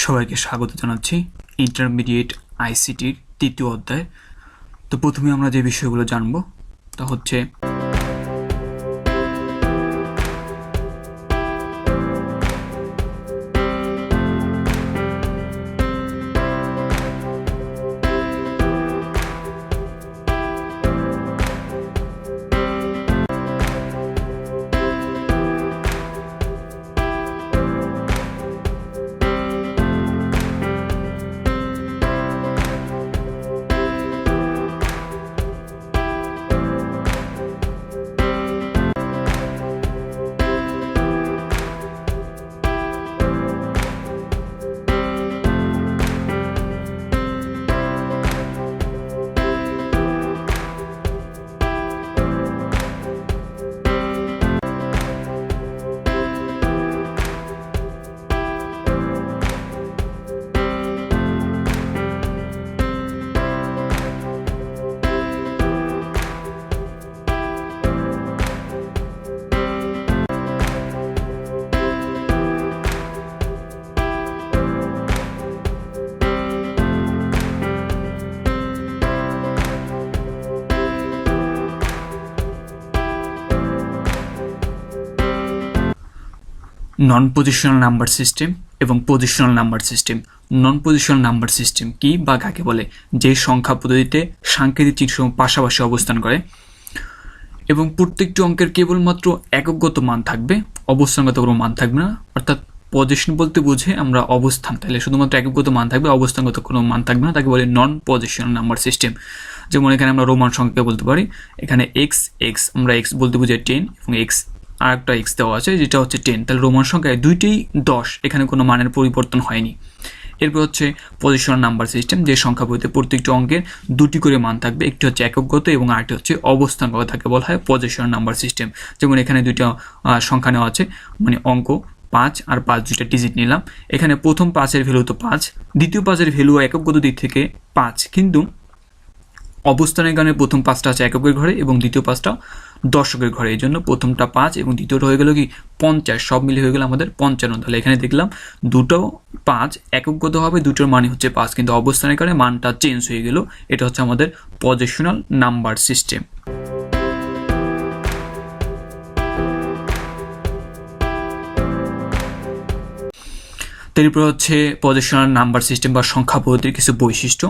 সবাইকে স্বাগত জানাচ্ছি ইন্টারমিডিয়েট আইসিটির তৃতীয় অধ্যায়। তো প্রথমে আমরা যে বিষয়গুলো জানবো তা হচ্ছে নন পজিশনাল নাম্বার সিস্টেম এবং পজিশনাল নাম্বার সিস্টেম। নন পজিশনাল নাম্বার সিস্টেম কি বা কাকে বলে? যে সংখ্যা পদ্ধতিতে সাংকেতিক চিহ্ন পাশাপাশি অবস্থান করে এবং প্রত্যেকটি অঙ্কের কেবলমাত্র এককগত মান থাকবে, অবস্থানগত কোনো মান থাকবে না। অর্থাৎ পজিশন বলতে বুঝে আমরা অবস্থান, তাহলে শুধুমাত্র এককগত মান থাকবে, অবস্থানগত কোনো মান থাকবে না, তাকে বলে নন পজিশনাল নাম্বার সিস্টেম। যেমন এখানে আমরা রোমান সংখ্যাকে বলতে পারি, এখানে এক্স আমরা এক্স বলতে বুঝি 10 এবং এক্স আর একটা এক্স দেওয়া আছে যেটা হচ্ছে 10, তাহলে রোমান সংখ্যায় দুইটাই 10, এখানে কোনো মানের পরিবর্তন হয়নি। এরপর হচ্ছে পজিশনাল নাম্বার সিস্টেম, যে সংখ্যা বলতে প্রত্যেকটি অঙ্কের দুটি করে মান থাকবে, একটি হচ্ছে এককগত এবং আরেকটি হচ্ছে অবস্থানগত, তাকে বলা হয় পজিশনাল নাম্বার সিস্টেম। যেমন এখানে দুইটা সংখ্যা নেওয়া আছে, মানে অঙ্ক 5 আর 5 দুইটা ডিজিট নিলাম। এখানে প্রথম 5-এর ভ্যালু তো 5, দ্বিতীয় 5-এর ভ্যালু এককগত দিক থেকে 5, কিন্তু অবস্থানের কারণে প্রথম 5টা আছে এককের ঘরে এবং দ্বিতীয় 5টা দশকের ঘরে, এই জন্য প্রথমটা 5 এবং দ্বিতীয়টা হয়ে গেল কি 50, সব মিলে হয়ে গেল আমাদের 55। তাহলে এখানে দেখলাম দুটো 5 এককগত হবে, দুটোর মানে হচ্ছে 5, কিন্তু অবস্থানের কারণে মানটা চেঞ্জ হয়ে গেল। এটা হচ্ছে আমাদের পজিশনাল নাম্বার সিস্টেম। এরপর হচ্ছে পজিশনাল নাম্বার সিস্টেম বা সংখ্যা পদ্ধতির কিছু বৈশিষ্ট্য।